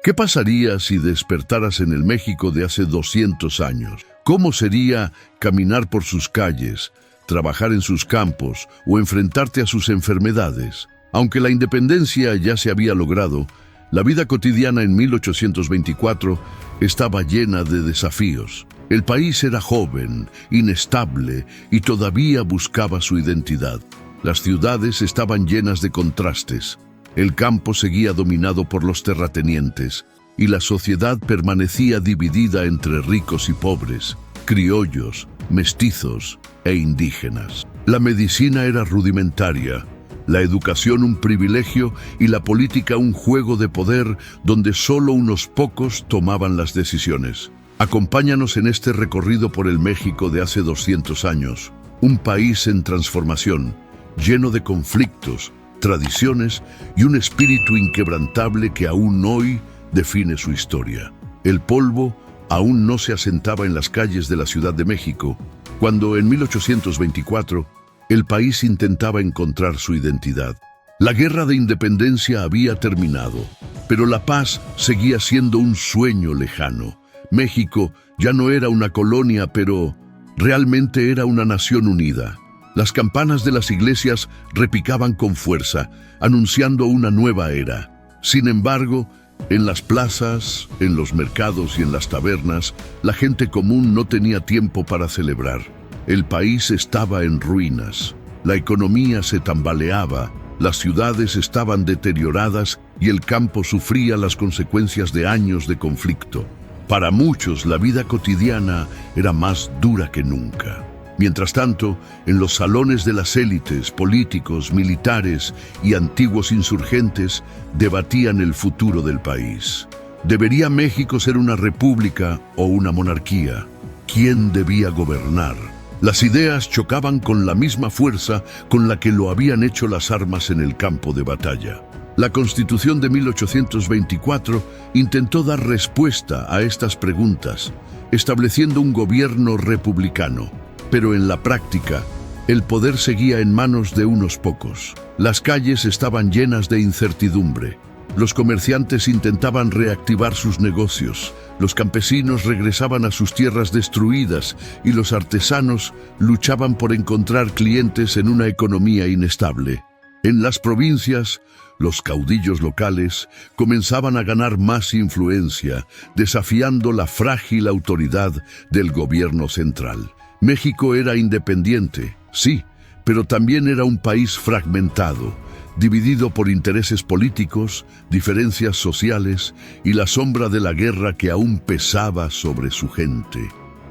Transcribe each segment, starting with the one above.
¿Qué pasaría si despertaras en el México de hace 200 años? ¿Cómo sería caminar por sus calles, trabajar en sus campos o enfrentarte a sus enfermedades? Aunque la independencia ya se había logrado, la vida cotidiana en 1824 estaba llena de desafíos. El país era joven, inestable y todavía buscaba su identidad. Las ciudades estaban llenas de contrastes. El campo seguía dominado por los terratenientes y la sociedad permanecía dividida entre ricos y pobres, criollos, mestizos e indígenas. La medicina era rudimentaria, la educación un privilegio y la política un juego de poder donde solo unos pocos tomaban las decisiones. Acompáñanos en este recorrido por el México de hace 200 años, un país en transformación, lleno de conflictos, tradiciones y un espíritu inquebrantable que aún hoy define su historia. El polvo aún no se asentaba en las calles de la Ciudad de México, cuando en 1824 el país intentaba encontrar su identidad. La guerra de independencia había terminado, pero la paz seguía siendo un sueño lejano. México ya no era una colonia, pero realmente era una nación unida. Las campanas de las iglesias repicaban con fuerza, anunciando una nueva era. Sin embargo, en las plazas, en los mercados y en las tabernas, la gente común no tenía tiempo para celebrar. El país estaba en ruinas, la economía se tambaleaba, las ciudades estaban deterioradas y el campo sufría las consecuencias de años de conflicto. Para muchos, la vida cotidiana era más dura que nunca. Mientras tanto, en los salones de las élites, políticos, militares y antiguos insurgentes debatían el futuro del país. ¿Debería México ser una república o una monarquía? ¿Quién debía gobernar? Las ideas chocaban con la misma fuerza con la que lo habían hecho las armas en el campo de batalla. La Constitución de 1824 intentó dar respuesta a estas preguntas, estableciendo un gobierno republicano. Pero en la práctica, el poder seguía en manos de unos pocos. Las calles estaban llenas de incertidumbre. Los comerciantes intentaban reactivar sus negocios, los campesinos regresaban a sus tierras destruidas y los artesanos luchaban por encontrar clientes en una economía inestable. En las provincias, los caudillos locales comenzaban a ganar más influencia, desafiando la frágil autoridad del gobierno central. México era independiente, sí, pero también era un país fragmentado, dividido por intereses políticos, diferencias sociales y la sombra de la guerra que aún pesaba sobre su gente.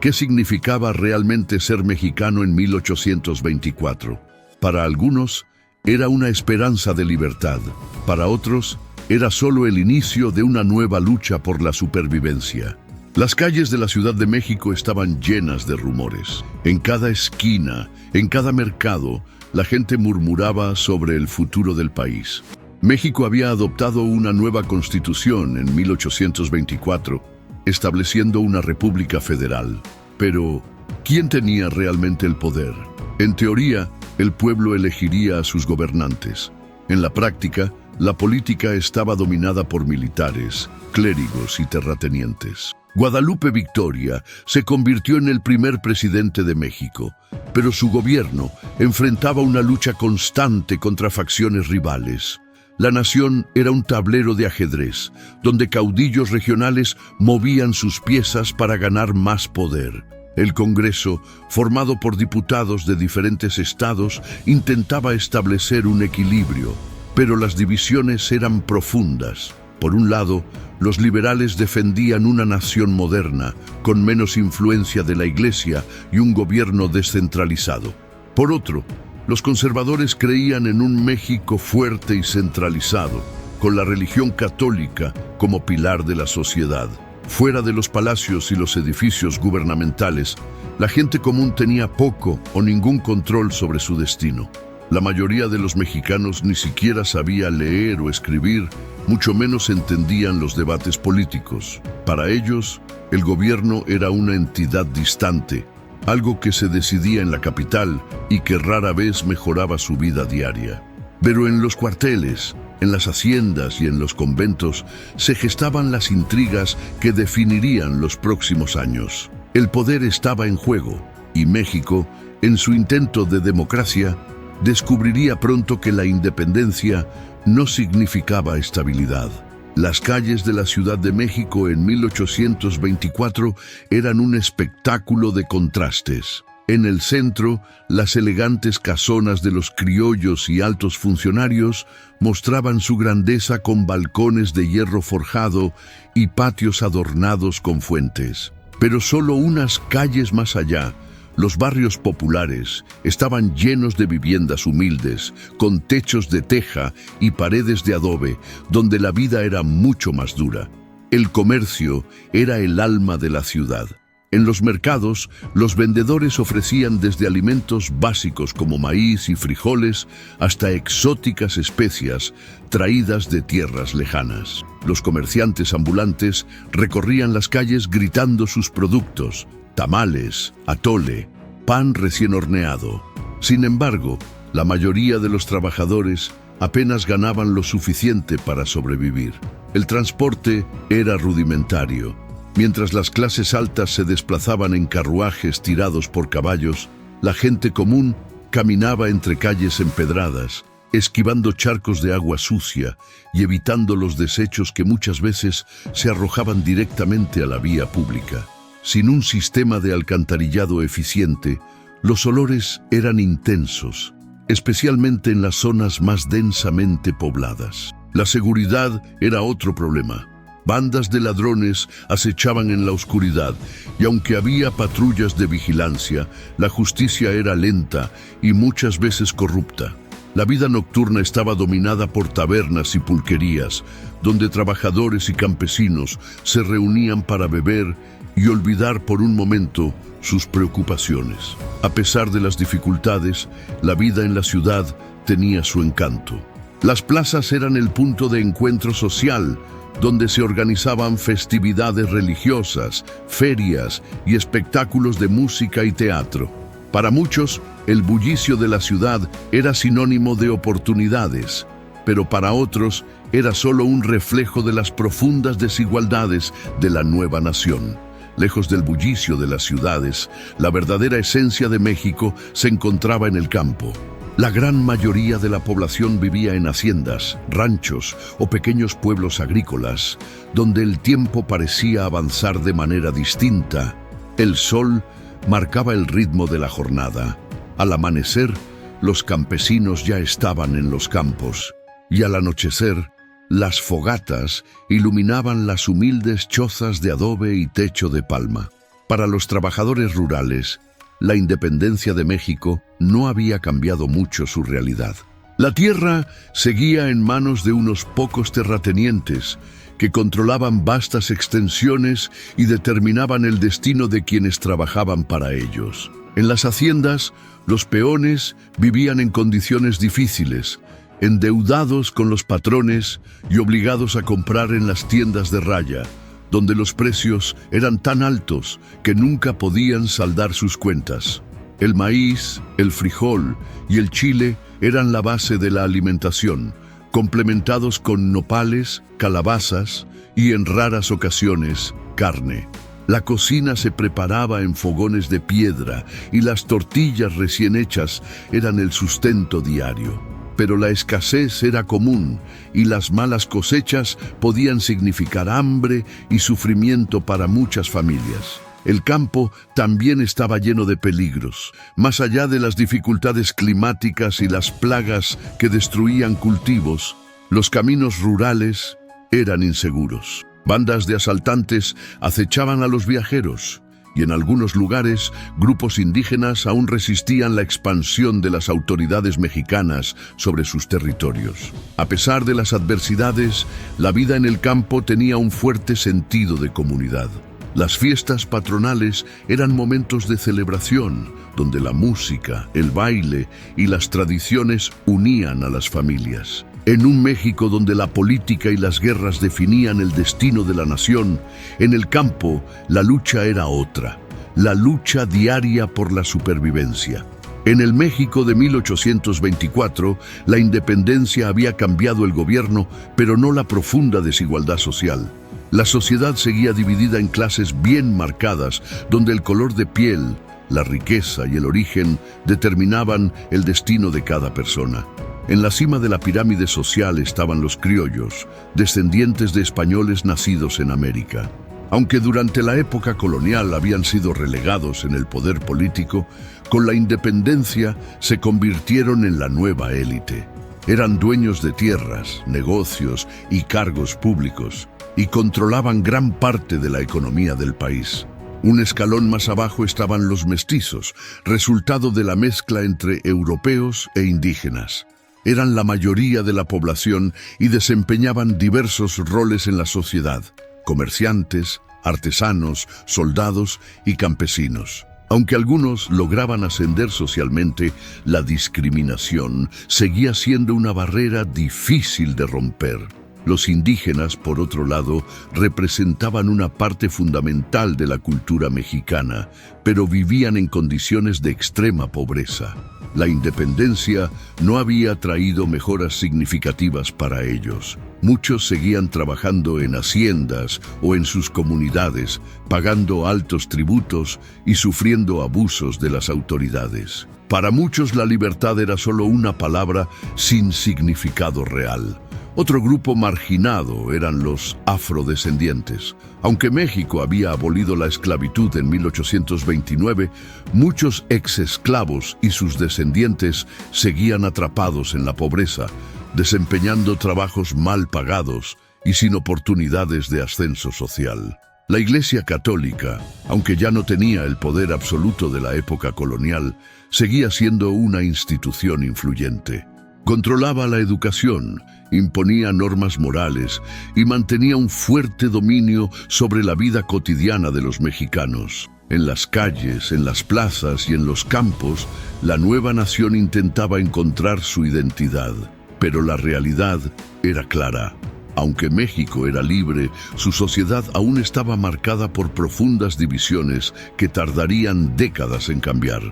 ¿Qué significaba realmente ser mexicano en 1824? Para algunos, era una esperanza de libertad. Para otros, era solo el inicio de una nueva lucha por la supervivencia. Las calles de la Ciudad de México estaban llenas de rumores. En cada esquina, en cada mercado, la gente murmuraba sobre el futuro del país. México había adoptado una nueva constitución en 1824, estableciendo una república federal. Pero, ¿quién tenía realmente el poder? En teoría, el pueblo elegiría a sus gobernantes. En la práctica, la política estaba dominada por militares, clérigos y terratenientes. Guadalupe Victoria se convirtió en el primer presidente de México, pero su gobierno enfrentaba una lucha constante contra facciones rivales. La nación era un tablero de ajedrez, donde caudillos regionales movían sus piezas para ganar más poder. El Congreso, formado por diputados de diferentes estados, intentaba establecer un equilibrio, pero las divisiones eran profundas. Por un lado, los liberales defendían una nación moderna, con menos influencia de la Iglesia y un gobierno descentralizado. Por otro, los conservadores creían en un México fuerte y centralizado, con la religión católica como pilar de la sociedad. Fuera de los palacios y los edificios gubernamentales, la gente común tenía poco o ningún control sobre su destino. La mayoría de los mexicanos ni siquiera sabía leer o escribir, mucho menos entendían los debates políticos. Para ellos, el gobierno era una entidad distante, algo que se decidía en la capital y que rara vez mejoraba su vida diaria. Pero en los cuarteles, En las haciendas y en los conventos se gestaban las intrigas que definirían los próximos años. El poder estaba en juego y México, en su intento de democracia, descubriría pronto que la independencia no significaba estabilidad. Las calles de la Ciudad de México en 1824 eran un espectáculo de contrastes. En el centro, las elegantes casonas de los criollos y altos funcionarios mostraban su grandeza con balcones de hierro forjado y patios adornados con fuentes. Pero solo unas calles más allá, los barrios populares estaban llenos de viviendas humildes, con techos de teja y paredes de adobe, donde la vida era mucho más dura. El comercio era el alma de la ciudad. En los mercados, los vendedores ofrecían desde alimentos básicos como maíz y frijoles hasta exóticas especias traídas de tierras lejanas. Los comerciantes ambulantes recorrían las calles gritando sus productos: tamales, atole, pan recién horneado. Sin embargo, la mayoría de los trabajadores apenas ganaban lo suficiente para sobrevivir. El transporte era rudimentario. Mientras las clases altas se desplazaban en carruajes tirados por caballos, la gente común caminaba entre calles empedradas, esquivando charcos de agua sucia y evitando los desechos que muchas veces se arrojaban directamente a la vía pública. Sin un sistema de alcantarillado eficiente, los olores eran intensos, especialmente en las zonas más densamente pobladas. La seguridad era otro problema. Bandas de ladrones acechaban en la oscuridad, y aunque había patrullas de vigilancia, la justicia era lenta y muchas veces corrupta. La vida nocturna estaba dominada por tabernas y pulquerías, donde trabajadores y campesinos se reunían para beber y olvidar por un momento sus preocupaciones. A pesar de las dificultades, la vida en la ciudad tenía su encanto. Las plazas eran el punto de encuentro social, donde se organizaban festividades religiosas, ferias y espectáculos de música y teatro. Para muchos, el bullicio de la ciudad era sinónimo de oportunidades, pero para otros era solo un reflejo de las profundas desigualdades de la nueva nación. Lejos del bullicio de las ciudades, la verdadera esencia de México se encontraba en el campo. La gran mayoría de la población vivía en haciendas, ranchos o pequeños pueblos agrícolas, donde el tiempo parecía avanzar de manera distinta. El sol marcaba el ritmo de la jornada. Al amanecer, los campesinos ya estaban en los campos, y al anochecer, las fogatas iluminaban las humildes chozas de adobe y techo de palma. Para los trabajadores rurales, la independencia de México no había cambiado mucho su realidad. La tierra seguía en manos de unos pocos terratenientes que controlaban vastas extensiones y determinaban el destino de quienes trabajaban para ellos. En las haciendas, los peones vivían en condiciones difíciles, endeudados con los patrones y obligados a comprar en las tiendas de raya, donde los precios eran tan altos que nunca podían saldar sus cuentas. El maíz, el frijol y el chile eran la base de la alimentación, complementados con nopales, calabazas y, en raras ocasiones, carne. La cocina se preparaba en fogones de piedra y las tortillas recién hechas eran el sustento diario. Pero la escasez era común y las malas cosechas podían significar hambre y sufrimiento para muchas familias. El campo también estaba lleno de peligros. Más allá de las dificultades climáticas y las plagas que destruían cultivos, los caminos rurales eran inseguros. Bandas de asaltantes acechaban a los viajeros, y en algunos lugares, grupos indígenas aún resistían la expansión de las autoridades mexicanas sobre sus territorios. A pesar de las adversidades, la vida en el campo tenía un fuerte sentido de comunidad. Las fiestas patronales eran momentos de celebración, donde la música, el baile y las tradiciones unían a las familias. En un México donde la política y las guerras definían el destino de la nación, en el campo la lucha era otra, la lucha diaria por la supervivencia. En el México de 1824, la independencia había cambiado el gobierno, pero no la profunda desigualdad social. La sociedad seguía dividida en clases bien marcadas, donde el color de piel, la riqueza y el origen determinaban el destino de cada persona. En la cima de la pirámide social estaban los criollos, descendientes de españoles nacidos en América. Aunque durante la época colonial habían sido relegados en el poder político, con la independencia se convirtieron en la nueva élite. Eran dueños de tierras, negocios y cargos públicos, y controlaban gran parte de la economía del país. Un escalón más abajo estaban los mestizos, resultado de la mezcla entre europeos e indígenas. Eran la mayoría de la población y desempeñaban diversos roles en la sociedad: comerciantes, artesanos, soldados y campesinos. Aunque algunos lograban ascender socialmente, la discriminación seguía siendo una barrera difícil de romper. Los indígenas, por otro lado, representaban una parte fundamental de la cultura mexicana, pero vivían en condiciones de extrema pobreza. La independencia no había traído mejoras significativas para ellos. Muchos seguían trabajando en haciendas o en sus comunidades, pagando altos tributos y sufriendo abusos de las autoridades. Para muchos la libertad era solo una palabra sin significado real. Otro grupo marginado eran los afrodescendientes. Aunque México había abolido la esclavitud en 1829, muchos exesclavos y sus descendientes seguían atrapados en la pobreza, desempeñando trabajos mal pagados y sin oportunidades de ascenso social. La Iglesia Católica, aunque ya no tenía el poder absoluto de la época colonial, seguía siendo una institución influyente. Controlaba la educación, imponía normas morales y mantenía un fuerte dominio sobre la vida cotidiana de los mexicanos. En las calles, en las plazas y en los campos, la nueva nación intentaba encontrar su identidad. Pero la realidad era clara. Aunque México era libre, su sociedad aún estaba marcada por profundas divisiones que tardarían décadas en cambiar.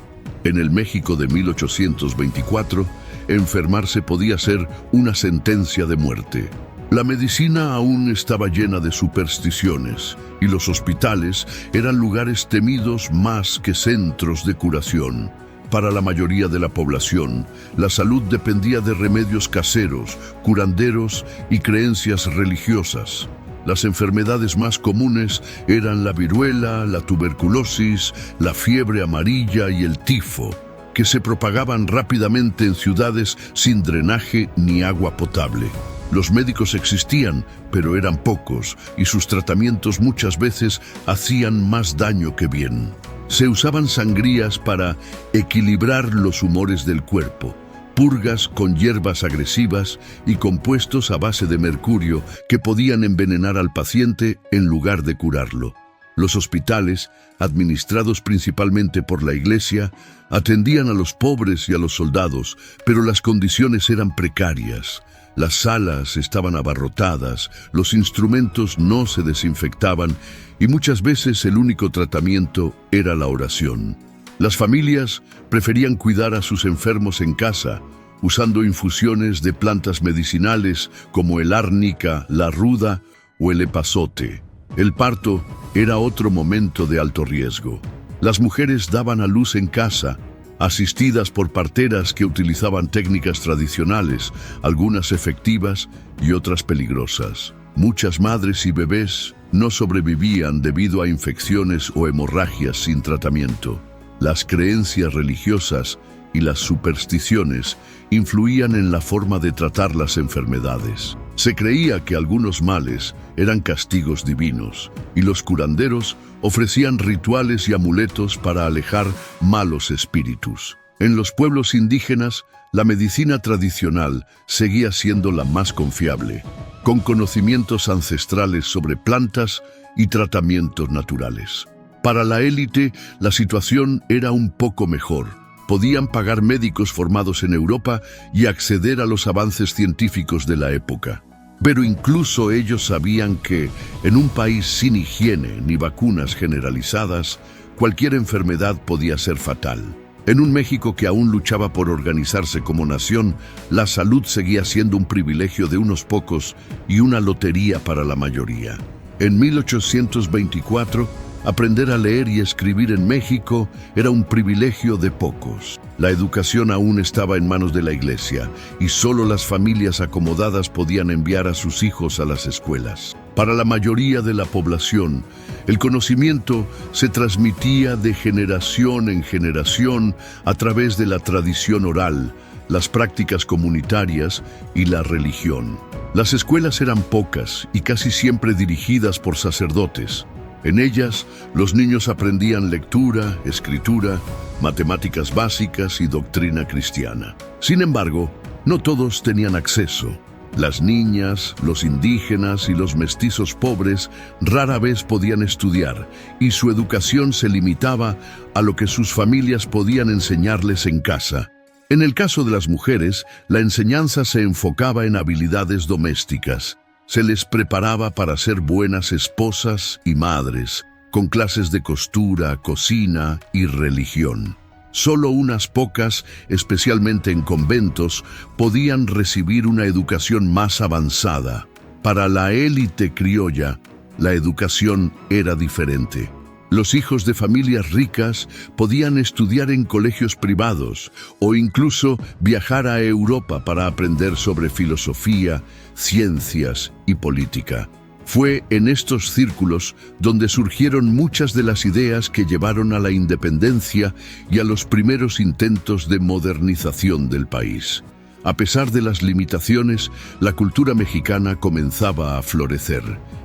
En el México de 1824, enfermarse podía ser una sentencia de muerte. La medicina aún estaba llena de supersticiones y los hospitales eran lugares temidos más que centros de curación. Para la mayoría de la población, la salud dependía de remedios caseros, curanderos y creencias religiosas. Las enfermedades más comunes eran la viruela, la tuberculosis, la fiebre amarilla y el tifo, que se propagaban rápidamente en ciudades sin drenaje ni agua potable. Los médicos existían, pero eran pocos, y sus tratamientos muchas veces hacían más daño que bien. Se usaban sangrías para equilibrar los humores del cuerpo, purgas con hierbas agresivas y compuestos a base de mercurio que podían envenenar al paciente en lugar de curarlo. Los hospitales, administrados principalmente por la Iglesia, atendían a los pobres y a los soldados, pero las condiciones eran precarias. Las salas estaban abarrotadas, los instrumentos no se desinfectaban y muchas veces el único tratamiento era la oración. Las familias preferían cuidar a sus enfermos en casa, usando infusiones de plantas medicinales como el árnica, la ruda o el epazote. El parto era otro momento de alto riesgo. Las mujeres daban a luz en casa, asistidas por parteras que utilizaban técnicas tradicionales, algunas efectivas y otras peligrosas. Muchas madres y bebés no sobrevivían debido a infecciones o hemorragias sin tratamiento. Las creencias religiosas y las supersticiones influían en la forma de tratar las enfermedades. Se creía que algunos males eran castigos divinos, y los curanderos ofrecían rituales y amuletos para alejar malos espíritus. En los pueblos indígenas, la medicina tradicional seguía siendo la más confiable, con conocimientos ancestrales sobre plantas y tratamientos naturales. Para la élite, la situación era un poco mejor. Podían pagar médicos formados en Europa y acceder a los avances científicos de la época. Pero incluso ellos sabían que, en un país sin higiene ni vacunas generalizadas, cualquier enfermedad podía ser fatal. En un México que aún luchaba por organizarse como nación, la salud seguía siendo un privilegio de unos pocos y una lotería para la mayoría. En 1824, aprender a leer y escribir en México era un privilegio de pocos. La educación aún estaba en manos de la Iglesia y solo las familias acomodadas podían enviar a sus hijos a las escuelas. Para la mayoría de la población, el conocimiento se transmitía de generación en generación a través de la tradición oral, las prácticas comunitarias y la religión. Las escuelas eran pocas y casi siempre dirigidas por sacerdotes. En ellas, los niños aprendían lectura, escritura, matemáticas básicas y doctrina cristiana. Sin embargo, no todos tenían acceso. Las niñas, los indígenas y los mestizos pobres rara vez podían estudiar, y su educación se limitaba a lo que sus familias podían enseñarles en casa. En el caso de las mujeres, la enseñanza se enfocaba en habilidades domésticas. Se les preparaba para ser buenas esposas y madres, con clases de costura, cocina y religión. Solo unas pocas, especialmente en conventos, podían recibir una educación más avanzada. Para la élite criolla, la educación era diferente. Los hijos de familias ricas podían estudiar en colegios privados o incluso viajar a Europa para aprender sobre filosofía, ciencias y política. Fue en estos círculos donde surgieron muchas de las ideas que llevaron a la independencia y a los primeros intentos de modernización del país. A pesar de las limitaciones, la cultura mexicana comenzaba a florecer.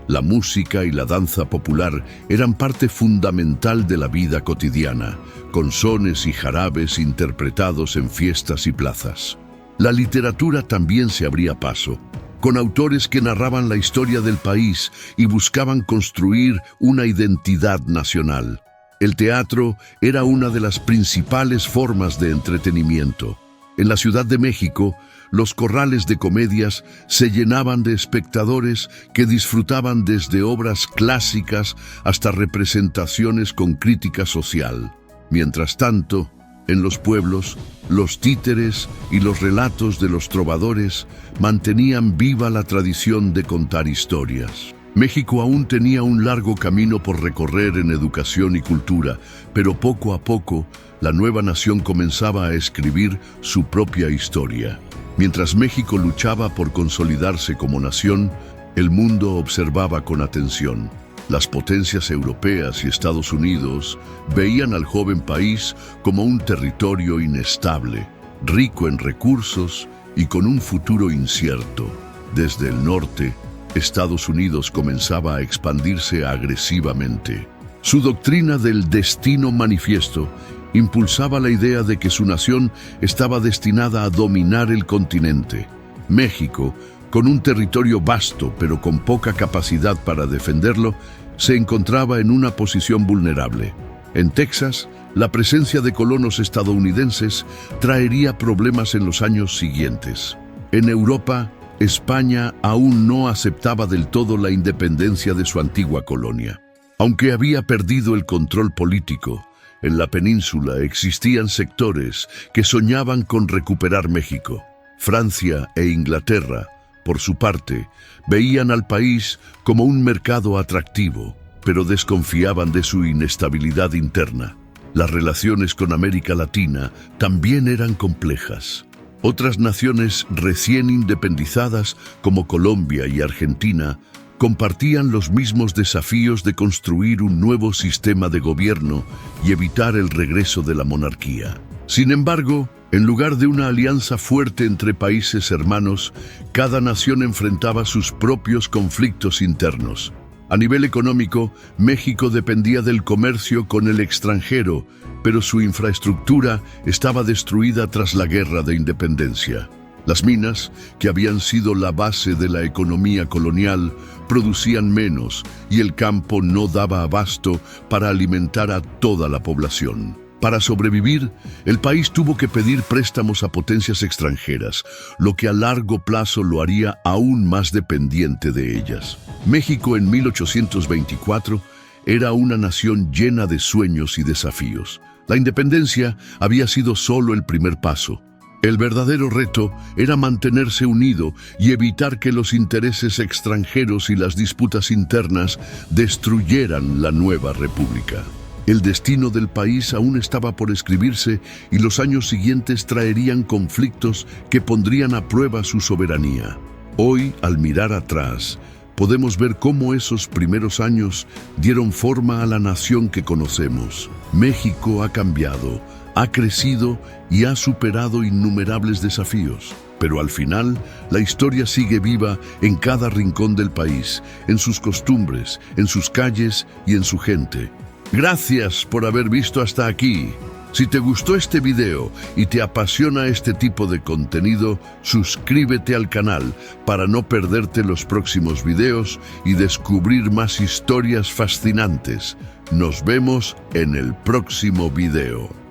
La música y la danza popular eran parte fundamental de la vida cotidiana, con sones y jarabes interpretados en fiestas y plazas. La literatura también se abría paso, con autores que narraban la historia del país y buscaban construir una identidad nacional. El teatro era una de las principales formas de entretenimiento. En la Ciudad de México, los corrales de comedias se llenaban de espectadores que disfrutaban desde obras clásicas hasta representaciones con crítica social. Mientras tanto, en los pueblos, los títeres y los relatos de los trovadores mantenían viva la tradición de contar historias. México aún tenía un largo camino por recorrer en educación y cultura, pero poco a poco la nueva nación comenzaba a escribir su propia historia. Mientras México luchaba por consolidarse como nación, el mundo observaba con atención. Las potencias europeas y Estados Unidos veían al joven país como un territorio inestable, rico en recursos y con un futuro incierto. Desde el norte, Estados Unidos comenzaba a expandirse agresivamente. Su doctrina del destino manifiesto impulsaba la idea de que su nación estaba destinada a dominar el continente. México, con un territorio vasto pero con poca capacidad para defenderlo, se encontraba en una posición vulnerable. En Texas, la presencia de colonos estadounidenses traería problemas en los años siguientes. En Europa, España aún no aceptaba del todo la independencia de su antigua colonia. Aunque había perdido el control político, en la península existían sectores que soñaban con recuperar México. Francia e Inglaterra, por su parte, veían al país como un mercado atractivo, pero desconfiaban de su inestabilidad interna. Las relaciones con América Latina también eran complejas. Otras naciones recién independizadas, como Colombia y Argentina, compartían los mismos desafíos de construir un nuevo sistema de gobierno y evitar el regreso de la monarquía. Sin embargo, en lugar de una alianza fuerte entre países hermanos, cada nación enfrentaba sus propios conflictos internos. A nivel económico, México dependía del comercio con el extranjero, pero su infraestructura estaba destruida tras la Guerra de Independencia. Las minas, que habían sido la base de la economía colonial, producían menos y el campo no daba abasto para alimentar a toda la población. Para sobrevivir, el país tuvo que pedir préstamos a potencias extranjeras, lo que a largo plazo lo haría aún más dependiente de ellas. México en 1824 era una nación llena de sueños y desafíos. La independencia había sido solo el primer paso. El verdadero reto era mantenerse unido y evitar que los intereses extranjeros y las disputas internas destruyeran la nueva república. El destino del país aún estaba por escribirse y los años siguientes traerían conflictos que pondrían a prueba su soberanía. Hoy, al mirar atrás, podemos ver cómo esos primeros años dieron forma a la nación que conocemos. México ha cambiado, ha crecido y ha superado innumerables desafíos. Pero al final, la historia sigue viva en cada rincón del país, en sus costumbres, en sus calles y en su gente. Gracias por haber visto hasta aquí. Si te gustó este video y te apasiona este tipo de contenido, suscríbete al canal para no perderte los próximos videos y descubrir más historias fascinantes. Nos vemos en el próximo video.